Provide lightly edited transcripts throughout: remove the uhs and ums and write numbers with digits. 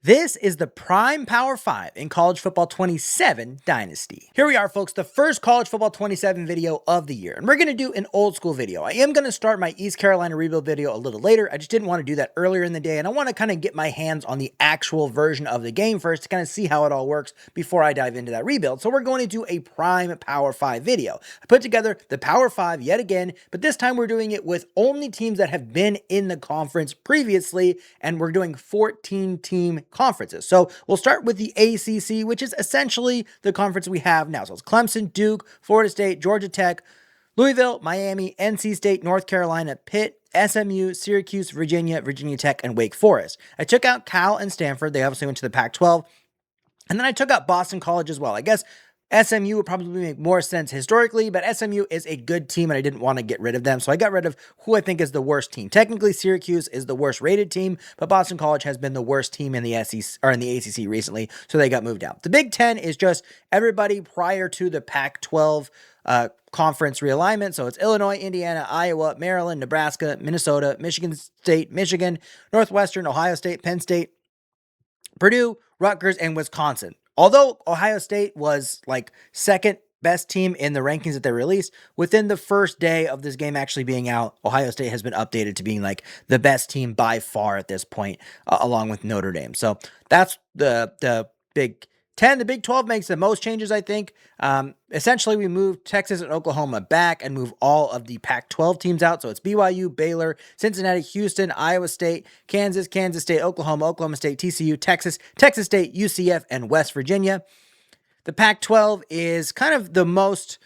This is the prime Power 5 in College Football 27 Dynasty. Here we are, folks, the first College Football 27 video of the year, and we're going to do an old school video. I am going to start my East Carolina rebuild video a little later. I just didn't want to do that earlier in the day, and I want to kind of get my hands on the actual version of the game first to kind of see how it all works before I dive into that rebuild. So we're going to do a prime Power 5 video. I put together the Power 5 yet again, but this time we're doing it with only teams that have been in the conference previously, and we're doing 14-team conferences. So we'll start with the ACC, which is essentially the conference we have now. So it's Clemson, Duke, Florida State, Georgia Tech, Louisville, Miami, NC State, North Carolina, Pitt, SMU, Syracuse, Virginia, Virginia Tech, and Wake Forest. I took out Cal and Stanford. They obviously went to the Pac-12. And then I took out Boston College as well. I guess SMU would probably make more sense historically, but SMU is a good team and I didn't want to get rid of them. So I got rid of who I think is the worst team. Technically, Syracuse is the worst rated team, but Boston College has been the worst team in the SEC or in the ACC recently, so they got moved out. The Big Ten is just everybody prior to the Pac-12 conference realignment. So it's Illinois, Indiana, Iowa, Maryland, Nebraska, Minnesota, Michigan State, Michigan, Northwestern, Ohio State, Penn State, Purdue, Rutgers, and Wisconsin. Although Ohio State was like second best team in the rankings that they released, within the first day of this game actually being out, Ohio State has been updated to being like the best team by far at this point, along with Notre Dame. So that's the Big 10. The Big 12 makes the most changes, I think. Essentially, we moved Texas and Oklahoma back and move all of the Pac-12 teams out. So it's BYU, Baylor, Cincinnati, Houston, Iowa State, Kansas, Kansas State, Oklahoma, Oklahoma State, TCU, Texas, Texas State, UCF, and West Virginia. The Pac-12 is kind of the most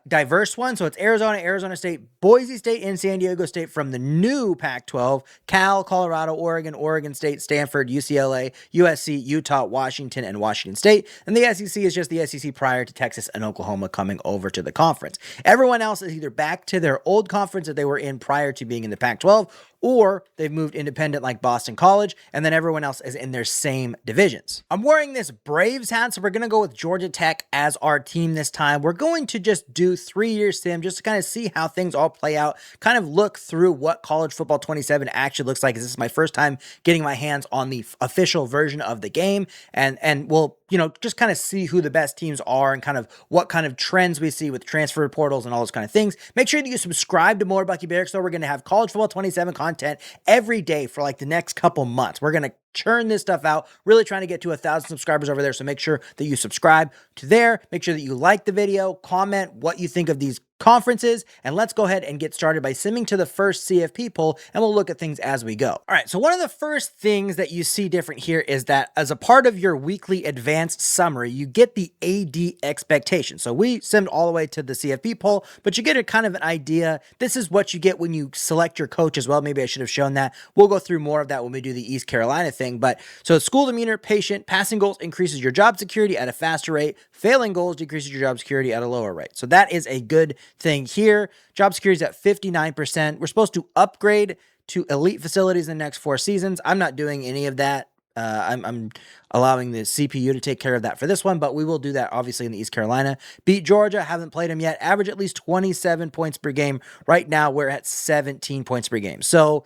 diverse one. So it's Arizona, Arizona State, Boise State, and San Diego State from the new Pac-12, Cal, Colorado, Oregon, Oregon State, Stanford, UCLA, USC, Utah, Washington, and Washington State. And the SEC is just the SEC prior to Texas and Oklahoma coming over to the conference. Everyone else is either back to their old conference that they were in prior to being in the Pac-12, or they've moved independent like Boston College, and then everyone else is in their same divisions. I'm wearing this Braves hat, so we're going to go with Georgia Tech as our team this time. We're going to just do 3-year sim just to kind of see how things all play out, kind of look through what College Football 27 actually looks like. This is my first time getting my hands on the official version of the game, and we'll just kind of see who the best teams are and kind of what kind of trends we see with transfer portals and all those kind of things. Make sure that you subscribe to more Bucky Barracks, so we're going to have College Football 27 content every day for like the next couple months. We're going to churn this stuff out, really trying to get to 1,000 subscribers over there. So make sure that you subscribe to there. Make sure that you like the video, comment what you think of these conferences, and let's go ahead and get started by simming to the first CFP poll, and we'll look at things as we go. All right, so one of the first things that you see different here is that as a part of your weekly advanced summary, you get the AD expectation. So we simmed all the way to the CFP poll, but you get a kind of an idea. This is what you get when you select your coach as well. Maybe I should have shown that. We'll go through more of that when we do the East Carolina thing. But so school demeanor, patient, passing goals increases your job security at a faster rate. Failing goals decreases your job security at a lower rate. So that is a good thing here. Job security is at 59%. We're supposed to upgrade to elite facilities in the next 4 seasons. I'm not doing any of that. I'm allowing the CPU to take care of that for this one, but we will do that obviously in the East Carolina. Beat Georgia, haven't played them yet. Average at least 27 points per game. Right now, we're at 17 points per game. So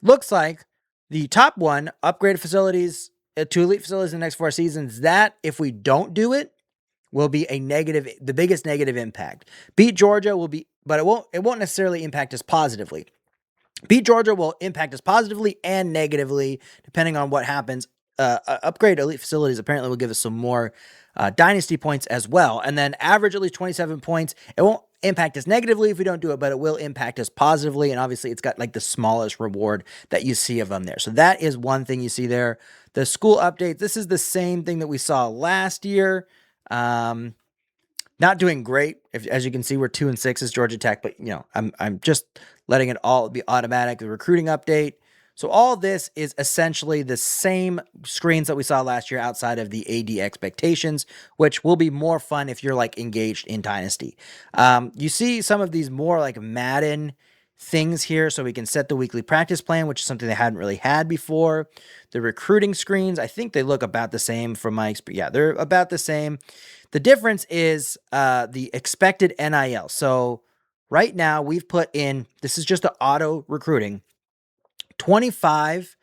looks like the top one, upgraded facilities to elite facilities in the next 4 seasons, that if we don't do it, will be a negative, the biggest negative impact. Beat Georgia will be, but it won't necessarily impact us positively. Beat Georgia will impact us positively and negatively, depending on what happens. Upgrade elite facilities apparently will give us some more Dynasty points as well. And then average at least 27 points. It won't impact us negatively if we don't do it, but it will impact us positively. And obviously, it's got like the smallest reward that you see of them there. So that is one thing you see there. The school updates, this is the same thing that we saw last year. Not doing great. As you can see, we're 2-6 as Georgia Tech, but I'm just letting it all be automatic. The recruiting update. So all this is essentially the same screens that we saw last year outside of the AD expectations, which will be more fun if you're like engaged in Dynasty. You see some of these more like Madden things here, so we can set the weekly practice plan, which is something they hadn't really had before. The recruiting screens, I think they look about the same from my experience. Yeah, they're about the same. The difference is the expected NIL. So right now we've put in, this is just the auto recruiting, 25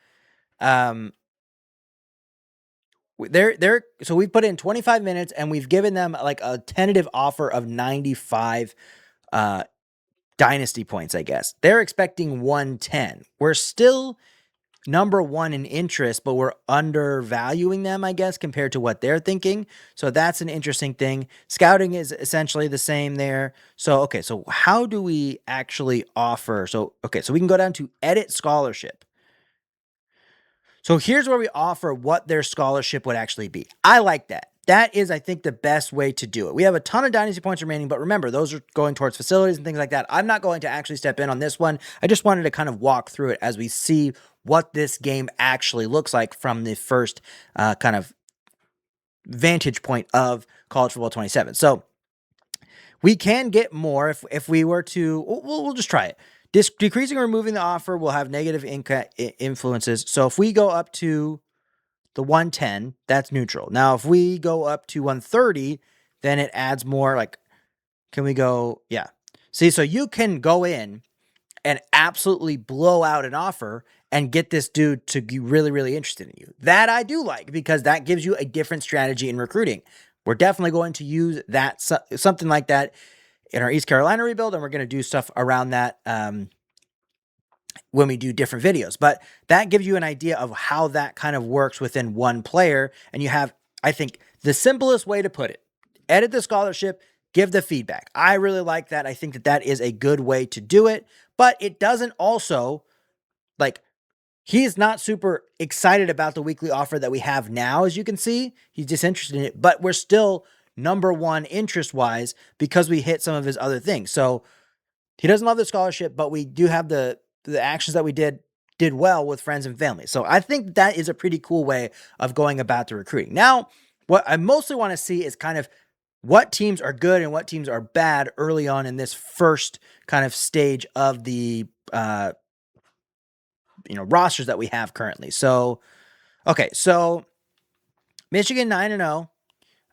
So we put in 25 minutes and we've given them like a tentative offer of 95 uh dynasty points, I guess. They're expecting 110. We're still number one in interest, but we're undervaluing them, I guess, compared to what they're thinking. So that's an interesting thing. Scouting is essentially the same there. So, okay, so how do we actually offer? So, okay, so we can go down to edit scholarship. So here's where we offer what their scholarship would actually be. I like that. That is, I think, the best way to do it. We have a ton of dynasty points remaining, but remember, those are going towards facilities and things like that. I'm not going to actually step in on this one. I just wanted to kind of walk through it as we see what this game actually looks like from the first kind of vantage point of College Football 27. So we can get more if we were to, we'll just try it. Decreasing or removing the offer will have negative influences. So if we go up to the 110, that's neutral. Now, if we go up to 130, then it adds more. Like, can we go? Yeah. See, so you can go in and absolutely blow out an offer and get this dude to be really, really interested in you. That I do like because that gives you a different strategy in recruiting. We're definitely going to use that, something like that in our East Carolina rebuild, and we're going to do stuff around that when we do different videos. But that gives you an idea of how that kind of works within one player. And you have, I think, the simplest way to put it: edit the scholarship, give the feedback. I really like that. I think that that is a good way to do it. But it doesn't also, like, he's not super excited about the weekly offer that we have now, as you can see. He's just interested in it. But we're still number one interest-wise because we hit some of his other things. So he doesn't love the scholarship, but we do have the actions that we did well with friends and family. So I think that is a pretty cool way of going about the recruiting. Now, what I mostly want to see is kind of what teams are good and what teams are bad early on in this first kind of stage of the rosters that we have currently. So, okay, so Michigan 9-0.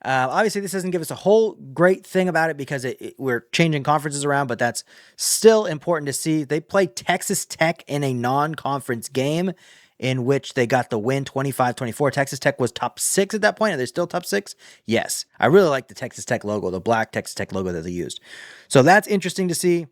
Obviously, this doesn't give us a whole great thing about it because we're changing conferences around, but that's still important to see. They played Texas Tech in a non-conference game in which they got the win 25-24. Texas Tech was top 6 at that point. Are they still top 6? Yes. I really like the Texas Tech logo, the black Texas Tech logo that they used. So that's interesting to see.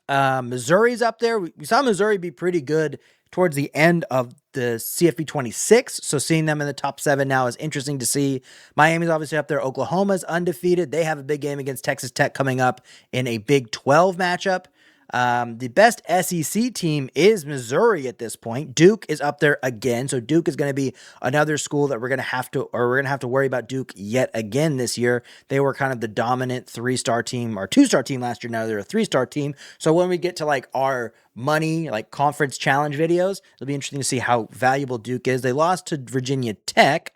Missouri's up there. We saw Missouri be pretty good towards the end of the CFB 26. So seeing them in the top 7 now is interesting to see. Miami's obviously up there. Oklahoma's undefeated. They have a big game against Texas Tech coming up in a Big 12 matchup. The best SEC team is Missouri at this point. Duke is up there again. So Duke is going to be another school that we're going to have to worry about Duke yet again this year. They were kind of the dominant 3-star team or 2-star team last year. Now they're a 3-star team. So when we get to like our money, like conference challenge videos, it'll be interesting to see how valuable Duke is. They lost to Virginia Tech.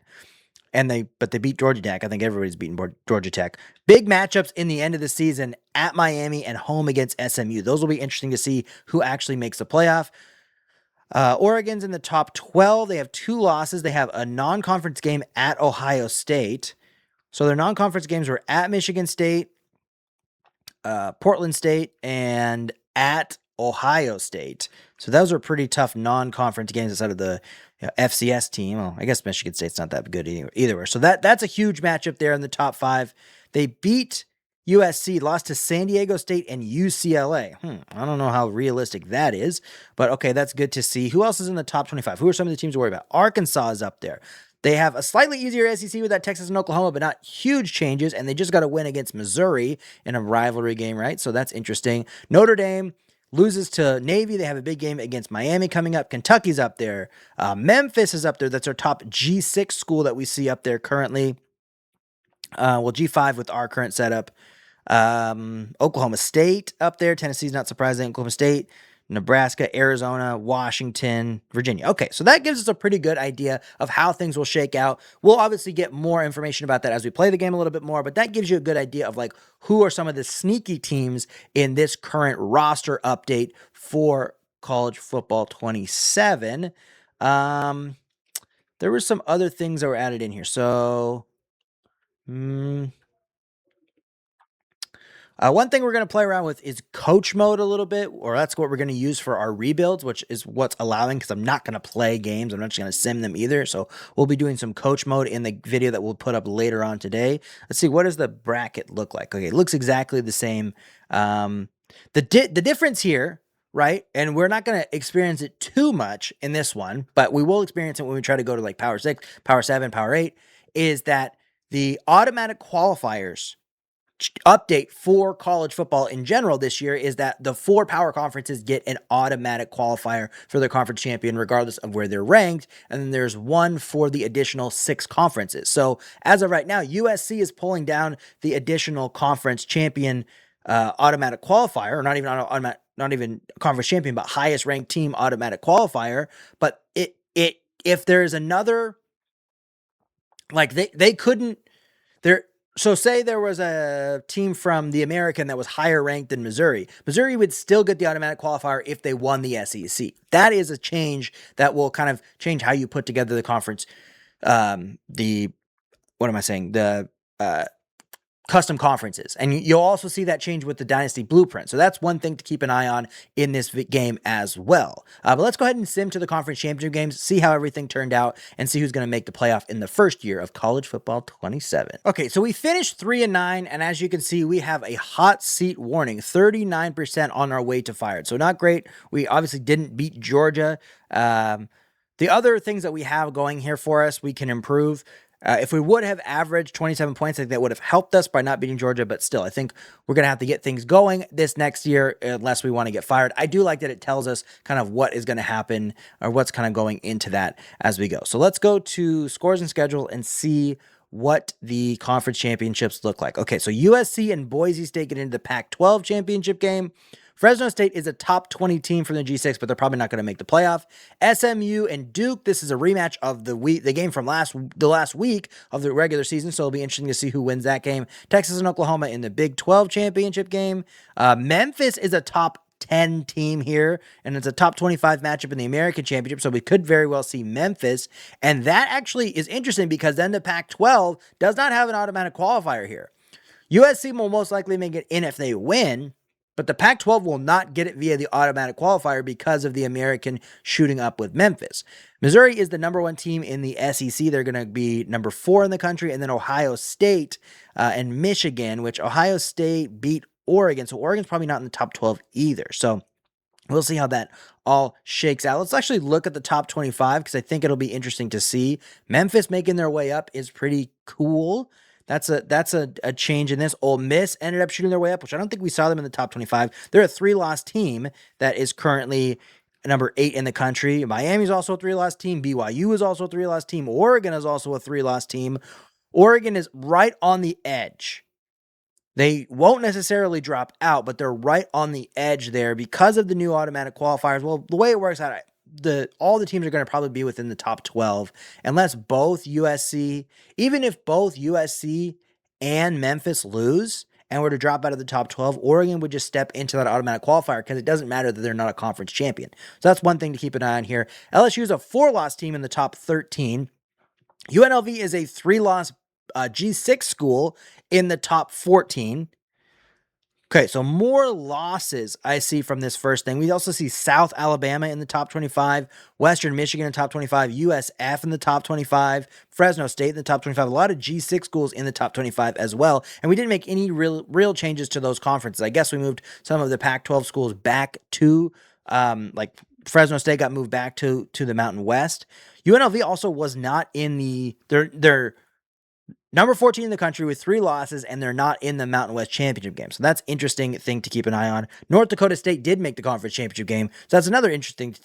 But they beat Georgia Tech. I think everybody's beaten Georgia Tech. Big matchups in the end of the season at Miami and home against SMU. Those will be interesting to see who actually makes the playoff. Oregon's in the top 12. They have 2 losses. They have a non-conference game at Ohio State. So their non-conference games were at Michigan State, Portland State, and at Ohio State. So those are pretty tough non-conference games outside of the FCS team. Well, I guess Michigan State's not that good either. So that's a huge matchup there in the top 5. They beat USC, lost to San Diego State and UCLA. I don't know how realistic that is, but okay, that's good to see. Who else is in the top 25? Who are some of the teams to worry about? Arkansas is up there. They have a slightly easier SEC with that Texas and Oklahoma, but not huge changes, and they just got a win against Missouri in a rivalry game, right? So that's interesting. Notre Dame loses to Navy. They have a big game against Miami coming up. Kentucky's up there. Memphis is up there. That's our top G6 school that we see up there currently. G5 with our current setup. Oklahoma State up there. Tennessee's not surprising. Oklahoma State, Nebraska, Arizona, Washington, Virginia. Okay, so that gives us a pretty good idea of how things will shake out. We'll obviously get more information about that as we play the game a little bit more, but that gives you a good idea of like who are some of the sneaky teams in this current roster update for College Football 27. There were some other things that were added in here. So, One thing we're going to play around with is coach mode a little bit, or that's what we're going to use for our rebuilds, which is what's allowing, because I'm not going to play games. I'm not just going to sim them either. So we'll be doing some coach mode in the video that we'll put up later on today. Let's see, what does the bracket look like? Okay, it looks exactly the same. The difference here, right? And we're not going to experience it too much in this one, but we will experience it when we try to go to like Power 6, Power 7, Power 8, is that the automatic qualifiers update for college football in general this year is that the 4 power conferences get an automatic qualifier for their conference champion regardless of where they're ranked, and then there's one for the additional 6 conferences. So as of right now, USC is pulling down the additional conference champion automatic qualifier, or not even conference champion, but highest ranked team automatic qualifier. But if there's another, like they couldn't there. So say there was a team from the American that was higher ranked than Missouri. Missouri would still get the automatic qualifier if they won the SEC. That is a change that will kind of change how you put together the conference. The custom conferences. And you'll also see that change with the Dynasty blueprint. So that's one thing to keep an eye on in this game as well. But let's go ahead and sim to the conference championship games, see how everything turned out, and see who's going to make the playoff in the first year of college football 27. Okay, so we finished 3-9, and as you can see, we have a hot seat warning, 39% on our way to fired. So not great. We obviously didn't beat Georgia. The other things that we have going here for us, we can improve. If we would have averaged 27 points, I think that would have helped us by not beating Georgia, but still, I think we're going to have to get things going this next year unless we want to get fired. I do like that it tells us kind of what is going to happen or what's kind of going into that as we go. So let's go to scores and schedule and see what the conference championships look like. Okay, so USC and Boise State get into the Pac-12 championship game. Fresno State is a top 20 team from the G6, but they're probably not going to make the playoff. SMU and Duke, this is a rematch of the game from the last week of the regular season, so it'll be interesting to see who wins that game. Texas and Oklahoma in the Big 12 championship game. Memphis is a top 10 team here, and it's a top 25 matchup in the American Championship, so we could very well see Memphis. And that actually is interesting because then the Pac-12 does not have an automatic qualifier here. USC will most likely make it in if they win, but the Pac-12 will not get it via the automatic qualifier because of the American shooting up with Memphis. Missouri is the number 1 team in the SEC. They're going to be number 4 in the country, and then Ohio State and Michigan, which Ohio State beat Oregon, so Oregon's probably not in the top 12 either. So we'll see how that all shakes out. Let's actually look at the top 25 because I think it'll be interesting to see. Memphis making their way up is pretty cool. That's a change in this. Ole Miss ended up shooting their way up, which I don't think we saw them in the top 25. They're a 3-loss team that is currently number 8 in the country. Miami's also a 3-loss team. BYU is also a 3-loss team. Oregon is also a 3-loss team. Oregon is right on the edge. They won't necessarily drop out, but they're right on the edge there because of the new automatic qualifiers. Well, the way it works out, all the teams are going to probably be within the top 12 unless even if both USC and Memphis lose and were to drop out of the top 12, Oregon would just step into that automatic qualifier because it doesn't matter that they're not a conference champion. So that's one thing to keep an eye on here. LSU is a 4-loss team in the top 13. UNLV is a 3-loss G6 school in the top 14. Okay, so more losses I see from this first thing. We also see South Alabama in the top 25, Western Michigan in the top 25, USF in the top 25, Fresno State in the top 25, a lot of G6 schools in the top 25 as well. And we didn't make any real changes to those conferences. I guess we moved some of the Pac-12 schools back to, like Fresno State got moved back to the Mountain West. UNLV also was not in they're number 14 in the country with 3 losses, and they're not in the Mountain West Championship game. So that's an interesting thing to keep an eye on. North Dakota State did make the conference championship game. So that's another interesting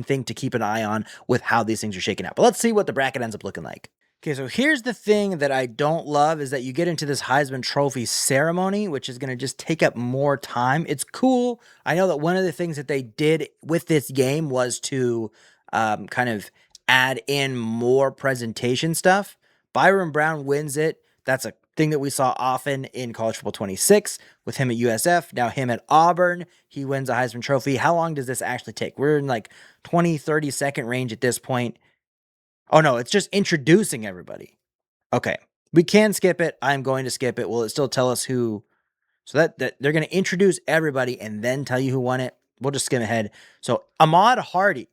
thing to keep an eye on with how these things are shaking out. But let's see what the bracket ends up looking like. Okay, so here's the thing that I don't love is that you get into this Heisman Trophy ceremony, which is going to just take up more time. It's cool. I know that one of the things that they did with this game was to kind of add in more presentation stuff. Byron Brown wins it. That's a thing that we saw often in College Football 26 with him at USF. Now him at Auburn. He wins a Heisman Trophy. How long does this actually take? We're in like 20, 30 second range at this point. Oh no, it's just introducing everybody. Okay, we can skip it. I'm going to skip it. Will it still tell us who? So that they're going to introduce everybody and then tell you who won it. We'll just skim ahead. So Ahmad Hardy,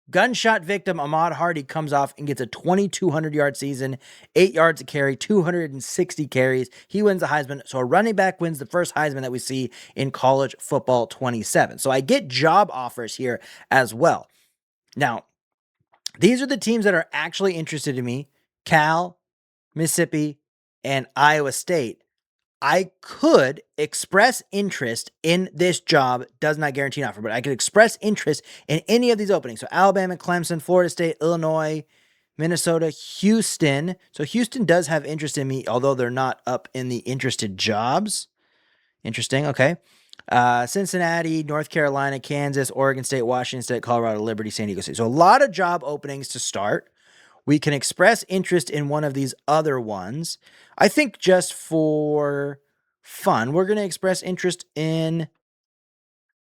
gunshot victim Ahmad Hardy, comes off and gets a 2,200-yard season, 8 yards a carry, 260 carries. He wins the Heisman. So a running back wins the first Heisman that we see in college football 27. So I get job offers here as well. Now, these are the teams that are actually interested in me: Cal, Mississippi, and Iowa State. I could express interest in this job. Does not guarantee an offer, but I could express interest in any of these openings. So Alabama, Clemson, Florida State, Illinois, Minnesota, Houston. So Houston does have interest in me, although they're not up in the interested jobs. Interesting. Okay. Cincinnati, North Carolina, Kansas, Oregon State, Washington State, Colorado, Liberty, San Diego State. So a lot of job openings to start. We can express interest in one of these other ones. I think just for fun, we're going to express interest in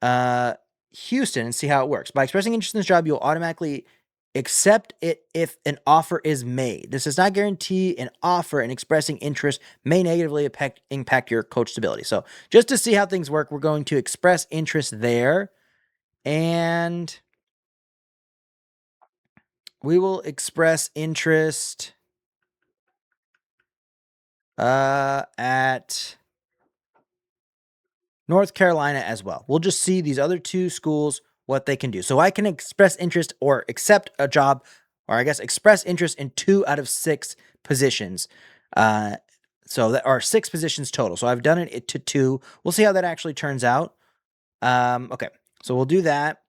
Houston and see how it works. By expressing interest in this job, you'll automatically accept it if an offer is made. This does not guarantee an offer, and expressing interest may negatively impact your coach stability. So just to see how things work, we're going to express interest there, and we will express interest at North Carolina as well. We'll just see these other two schools, what they can do. So I can express interest or accept a job, or I guess express interest in 2 out of 6 positions. So that are 6 positions total. So I've done it to 2. We'll see how that actually turns out. Okay, so we'll do that.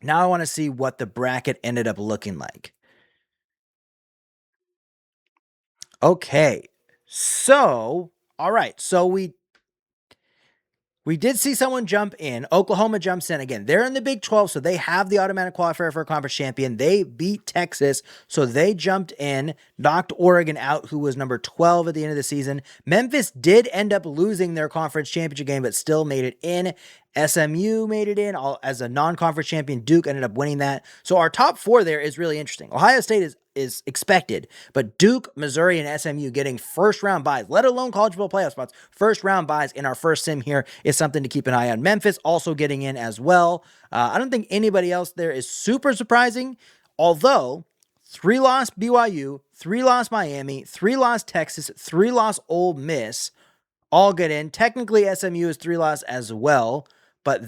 Now I want to see what the bracket ended up looking like. Okay, so, all right, so we did see someone jump in. Oklahoma jumps in again. They're in the Big 12, so they have the automatic qualifier for a conference champion. They beat Texas, so they jumped in, knocked Oregon out, who was number 12 at the end of the season. Memphis did end up losing their conference championship game, but still made it in. SMU made it in as a non-conference champion. Duke ended up winning that. So our top 4 there is really interesting. Ohio State is expected, but Duke, Missouri, and SMU getting first-round buys, let alone college football playoff spots, first-round buys in our first sim here is something to keep an eye on. Memphis also getting in as well. I don't think anybody else there is super surprising, although 3-loss BYU, 3-loss Miami, 3-loss Texas, 3-loss Ole Miss all get in. Technically, SMU is 3-loss as well, but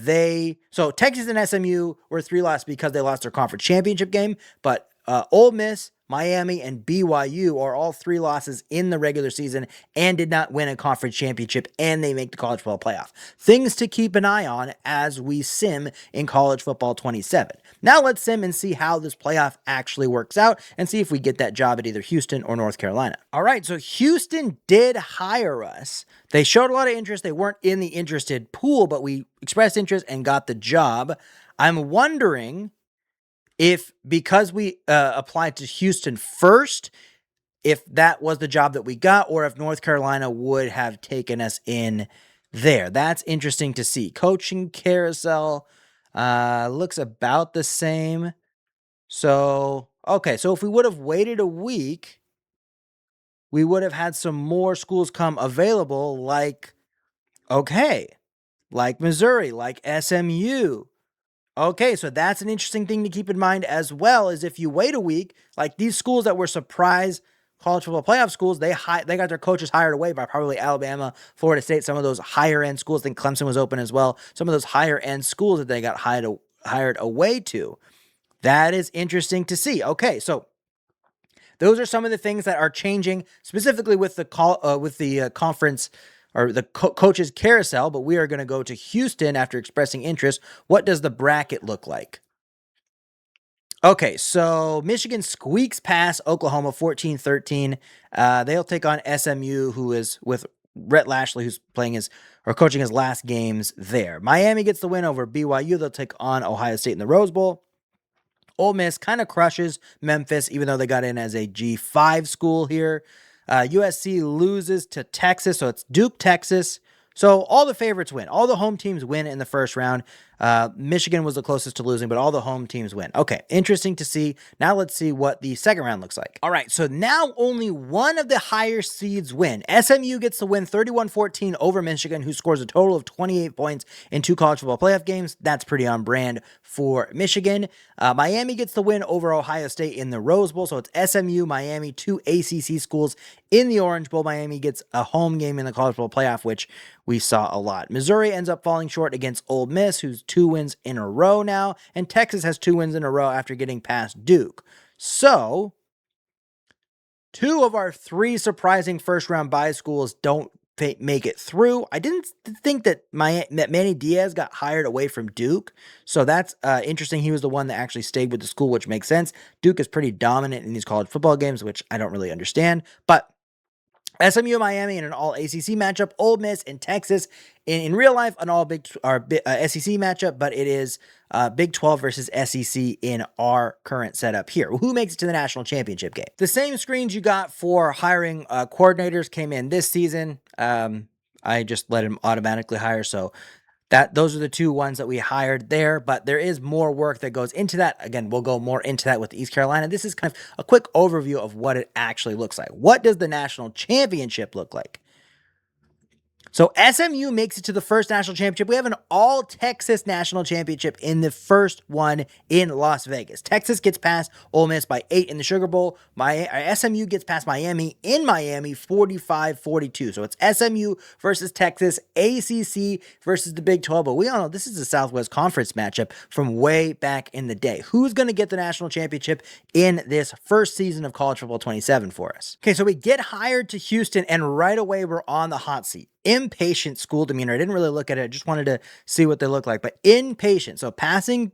so Texas and SMU were 3-loss because they lost their conference championship game, but Ole Miss, Miami, and BYU are all 3 losses in the regular season and did not win a conference championship, and they make the college football playoff. Things to keep an eye on as we sim in college football 27. Now let's sim and see how this playoff actually works out and see if we get that job at either Houston or North Carolina. All right, so Houston did hire us. They showed a lot of interest. They weren't in the interested pool, but we expressed interest and got the job. I'm wondering if, because we applied to Houston first, if that was the job that we got, or if North Carolina would have taken us in there. That's interesting to see. Coaching carousel looks about the same. So, okay, so if we would have waited a week, we would have had some more schools come available, like Missouri, like SMU. Okay, so that's an interesting thing to keep in mind as well, is if you wait a week, like these schools that were surprise college football playoff schools, they got their coaches hired away by probably Alabama, Florida State, some of those higher-end schools. I think Clemson was open as well. Some of those higher-end schools that they got hired away to. That is interesting to see. Okay, so those are some of the things that are changing, specifically with the conference or the coaches carousel, but we are going to go to Houston after expressing interest. What does the bracket look like? Okay, so Michigan squeaks past Oklahoma 14-13. They'll take on SMU, who is with Rhett Lashley, who's coaching his last games there. Miami gets the win over BYU. They'll take on Ohio State in the Rose Bowl. Ole Miss kind of crushes Memphis, even though they got in as a G5 school here. USC loses to Texas, so it's Duke, Texas. So all the favorites win. All the home teams win in the first round. Michigan was the closest to losing, but all the home teams win. Okay, interesting to see. Now let's see what the second round looks like. All right, so now only one of the higher seeds win. SMU gets the win 31-14 over Michigan, who scores a total of 28 points in 2 college football playoff games. That's pretty on brand for Michigan. Miami gets the win over Ohio State in the Rose Bowl, so it's SMU, Miami, 2 ACC schools in the Orange Bowl. Miami gets a home game in the college football playoff, which we saw a lot. Missouri ends up falling short against Ole Miss, who's 2 wins in a row now, and Texas has 2 wins in a row after getting past Duke. So, 2 of our 3 surprising first-round bye schools don't make it through. I didn't think that Manny Diaz got hired away from Duke, so that's interesting. He was the one that actually stayed with the school, which makes sense. Duke is pretty dominant in these college football games, which I don't really understand, but SMU and Miami in an all ACC matchup, Ole Miss and Texas in real life an all SEC matchup, but it is Big 12 versus SEC in our current setup here. Who makes it to the national championship game? The same screens you got for hiring coordinators came in this season. I just let him automatically hire, so those are the 2 ones that we hired there, but there is more work that goes into that. Again, we'll go more into that with East Carolina. This is kind of a quick overview of what it actually looks like. What does the national championship look like? So SMU makes it to the first national championship. We have an all-Texas national championship in the first one in Las Vegas. Texas gets past Ole Miss by 8 in the Sugar Bowl. SMU gets past Miami in Miami 45-42. So it's SMU versus Texas, ACC versus the Big 12. But we all know this is a Southwest Conference matchup from way back in the day. Who's going to get the national championship in this first season of College Football 27 for us? Okay, so we get hired to Houston, and right away we're on the hot seat. Impatient school demeanor. I didn't really look at it. I just wanted to see what they look like. But impatient. So passing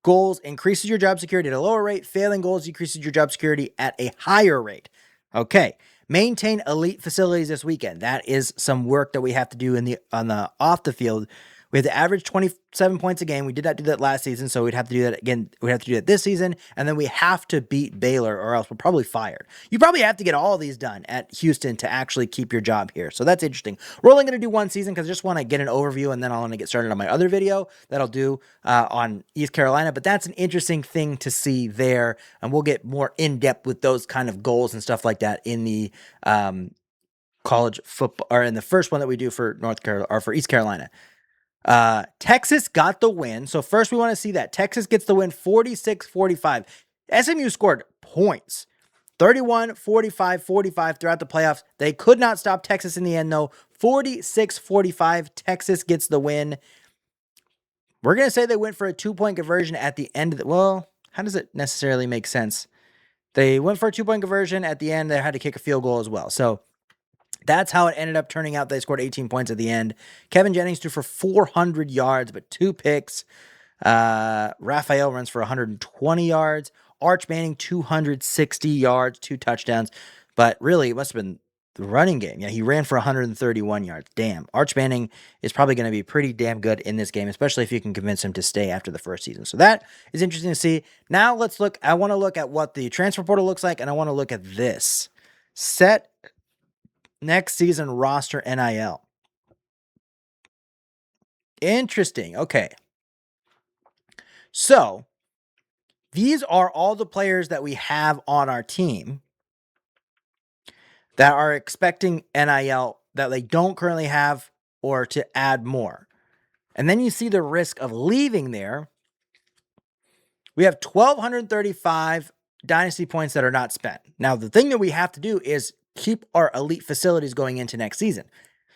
goals increases your job security at a lower rate. Failing goals decreases your job security at a higher rate. Okay. Maintain elite facilities this weekend. That is some work that we have to do on the off the field. We have to average 27 points a game. We did not do that last season, so we'd have to do that again. We have to do that this season, and then we have to beat Baylor, or else we're probably fired. You probably have to get all of these done at Houston to actually keep your job here. So that's interesting. We're only going to do one season because I just want to get an overview, and then I'll want to get started on my other video that I'll do on East Carolina. But that's an interesting thing to see there, and we'll get more in depth with those kind of goals and stuff like that in the college football, or in the first one that we do for North Carolina or for East Carolina. Texas got the win. So first we want to see that Texas gets the win 46-45. SMU scored points 31, 45, 45 throughout the playoffs. They could not stop Texas in the end though. 46-45. Texas gets the win. We're going to say they went for a 2-point conversion at the end of the, well, how does it necessarily make sense? They went for a 2-point conversion at the end. They had to kick a field goal as well. So that's how it ended up turning out. They scored 18 points at the end. Kevin Jennings threw for 400 yards, but 2 picks. Raphael runs for 120 yards. Arch Manning, 260 yards, 2 touchdowns. But really, it must have been the running game. Yeah, he ran for 131 yards. Damn. Arch Manning is probably going to be pretty damn good in this game, especially if you can convince him to stay after the first season. So that is interesting to see. Now let's look. I want to look at what the transfer portal looks like, and I want to look at this. Set next season roster NIL. Interesting. Okay. So, these are all the players that we have on our team that are expecting NIL that they don't currently have or to add more. And then you see the risk of leaving there. We have 1,235 Dynasty points that are not spent. Now, the thing that we have to do is keep our elite facilities going into next season.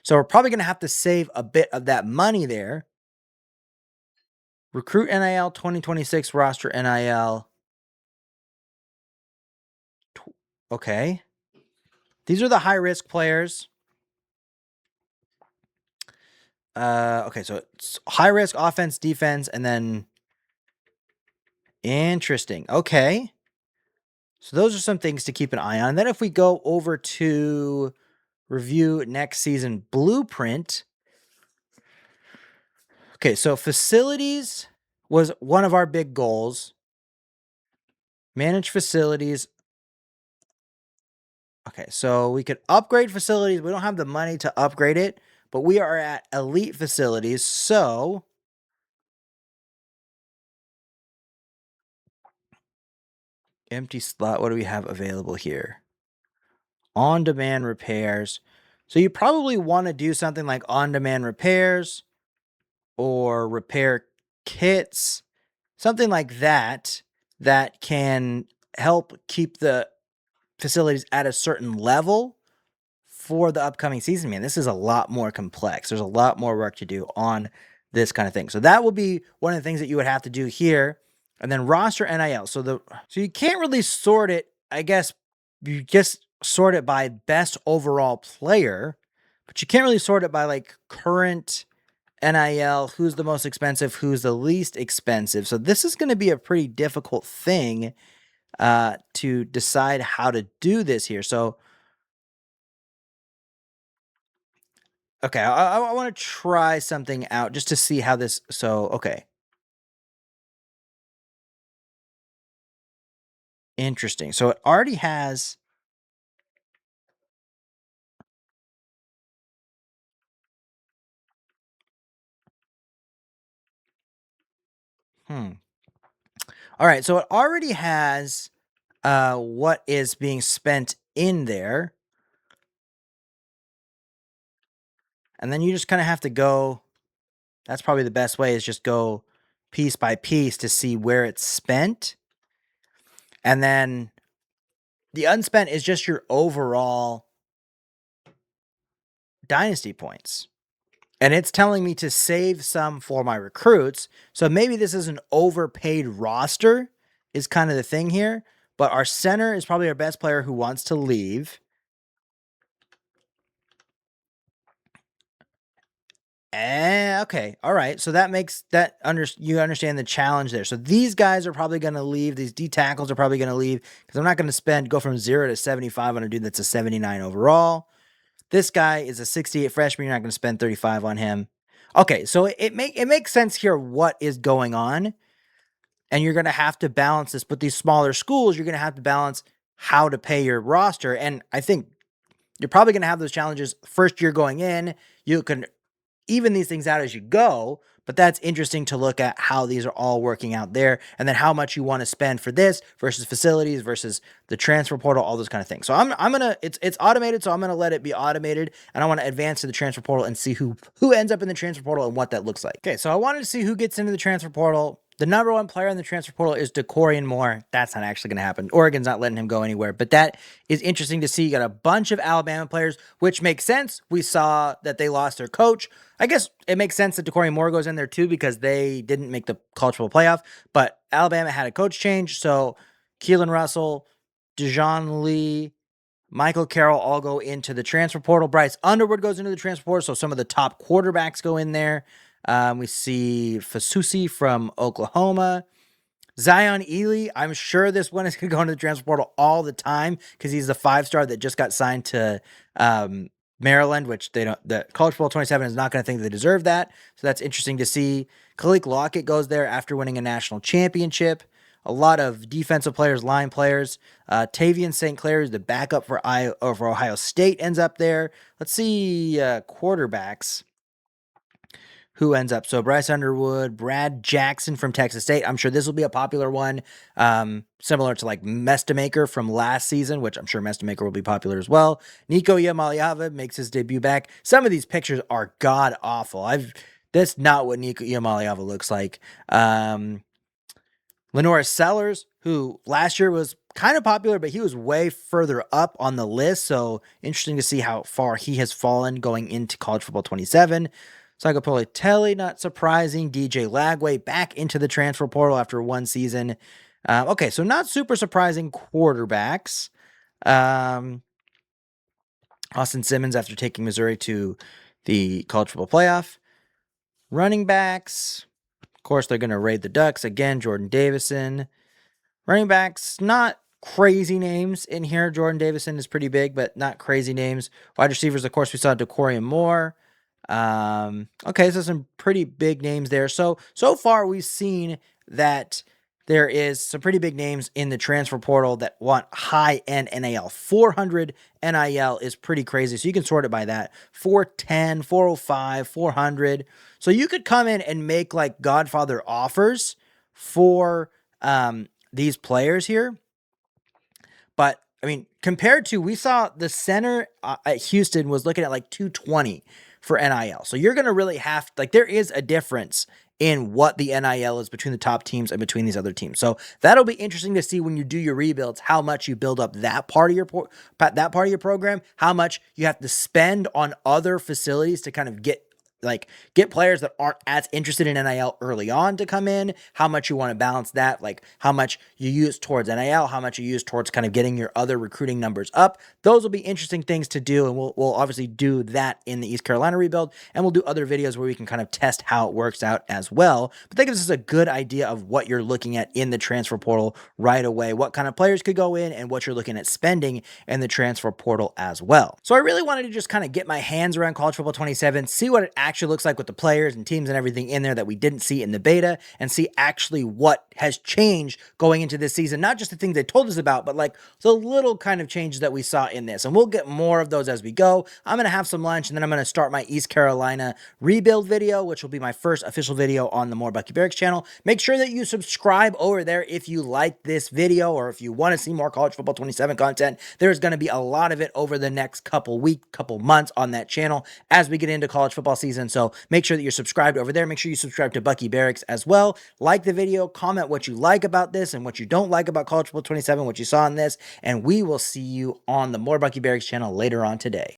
So we're probably going to have to save a bit of that money there. Recruit NIL 2026 roster NIL. Okay. These are the high risk players. Okay, so it's high risk offense, defense, and then interesting. Okay. So those are some things to keep an eye on. And then if we go over to review next season blueprint. Okay, so facilities was one of our big goals. Manage facilities. Okay, so we could upgrade facilities. We don't have the money to upgrade it, but we are at elite facilities. So Empty slot. What do we have available here? On-demand repairs. So you probably want to do something like on-demand repairs or repair kits, something like that, that can help keep the facilities at a certain level for the upcoming season. Man, this is a lot more complex. There's a lot more work to do on this kind of thing. So that will be one of the things that you would have to do here. And then roster NIL. So you can't really sort it. I guess you just sort it by best overall player, but you can't really sort it by like current NIL, who's the most expensive, who's the least expensive. So this is going to be a pretty difficult thing to decide how to do this here. So okay, I want to try something out just to see how this. So okay, interesting. So it already has. All right, so it already has what is being spent in there, and then you just kind of have to go. That's probably the best way is just go piece by piece to see where it's spent, and then the unspent is just your overall dynasty points. And it's telling me to save some for my recruits. So maybe this is an overpaid roster, is kind of the thing here. But our center is probably our best player who wants to leave. Okay. All right. So that makes that you understand the challenge there. So these guys are probably going to leave. These D tackles are probably going to leave because I'm not going to go from 0 to 75 on a dude that's a 79 overall. This guy is a 68 freshman. You're not going to spend 35 on him. Okay, so it makes sense here what is going on, and you're going to have to balance this. But these smaller schools, you're going to have to balance how to pay your roster, and I think you're probably going to have those challenges first year going in. You can even these things out as you go, but that's interesting to look at how these are all working out there, and then how much you want to spend for this versus facilities versus the transfer portal, all those kind of things. So I'm gonna it's automated, so I'm gonna let it be automated, and I want to advance to the transfer portal and see who ends up in the transfer portal and what that looks like. Okay, so I wanted to see who gets into the transfer portal. The number one player in the transfer portal is DeCorian Moore. That's not actually going to happen. Oregon's not letting him go anywhere, but that is interesting to see. You got a bunch of Alabama players, which makes sense. We saw that they lost their coach. I guess it makes sense that DeCorian Moore goes in there too because they didn't make the college football playoff, but Alabama had a coach change. So Keelan Russell, Dejon Lee, Michael Carroll all go into the transfer portal. Bryce Underwood goes into the transfer portal. So some of the top quarterbacks go in there. We see Fasusi from Oklahoma. Zion Ely, I'm sure this one is going to go into the transfer portal all the time because he's the 5-star that just got signed to Maryland, which they don't. The College Football 27 is not going to think they deserve that. So that's interesting to see. Khalik Lockett goes there after winning a national championship. A lot of defensive players, line players. Tavian St. Clair is the backup for Ohio State, ends up there. Let's see quarterbacks. Who ends up? So Bryce Underwood, Brad Jackson from Texas State. I'm sure this will be a popular one, similar to like Mestamaker from last season, which I'm sure Mestamaker will be popular as well. Nico Yamaliava makes his debut back. Some of these pictures are god awful. That's not what Nico Yamaliava looks like. Lenora Sellers, who last year was kind of popular, but he was way further up on the list. So interesting to see how far he has fallen going into College Football 27. Sagapole Telly, not surprising. DJ Lagway back into the transfer portal after one season. Okay, so not super surprising quarterbacks. Austin Simmons after taking Missouri to the College Football Playoff. Running backs. Of course, they're going to raid the Ducks. Again, Jordan Davison. Running backs, not crazy names in here. Jordan Davison is pretty big, but not crazy names. Wide receivers, of course, we saw DeCorian Moore. Okay, so some pretty big names there. So far we've seen that there is some pretty big names in the transfer portal that want high-end NIL. 400 NIL is pretty crazy. So you can sort it by that. 410, 405, 400. So you could come in and make like Godfather offers for these players here. But I mean, compared to, we saw the center at Houston was looking at like 220 for NIL. So you're going to really have, like, there is a difference in what the NIL is between the top teams and between these other teams. So that'll be interesting to see when you do your rebuilds, how much you build up that part of your program, how much you have to spend on other facilities to kind of get players that aren't as interested in NIL early on to come in, how much you want to balance that, like how much you use towards NIL, how much you use towards kind of getting your other recruiting numbers up. Those will be interesting things to do, and we'll obviously do that in the East Carolina rebuild, and we'll do other videos where we can kind of test how it works out as well. But that gives us a good idea of what you're looking at in the transfer portal right away, what kind of players could go in, and what you're looking at spending in the transfer portal as well. So I really wanted to just kind of get my hands around College Football 27, see what it actually looks like with the players and teams and everything in there that we didn't see in the beta, and see actually what has changed going into this season. Not just the things they told us about, but like the little kind of changes that we saw in this. And we'll get more of those as we go. I'm going to have some lunch, and then I'm going to start my East Carolina rebuild video, which will be my first official video on the More Bucky Barracks channel. Make sure that you subscribe over there if you like this video, or if you want to see more College Football 27 content. There's going to be a lot of it over the next couple months on that channel as we get into college football season. So make sure that you're subscribed over there. Make sure you subscribe to Bucky Barracks as well. Like the video, comment what you like about this and what you don't like about College Football 27, what you saw in this, and we will see you on the More Bucky Barracks channel later on today.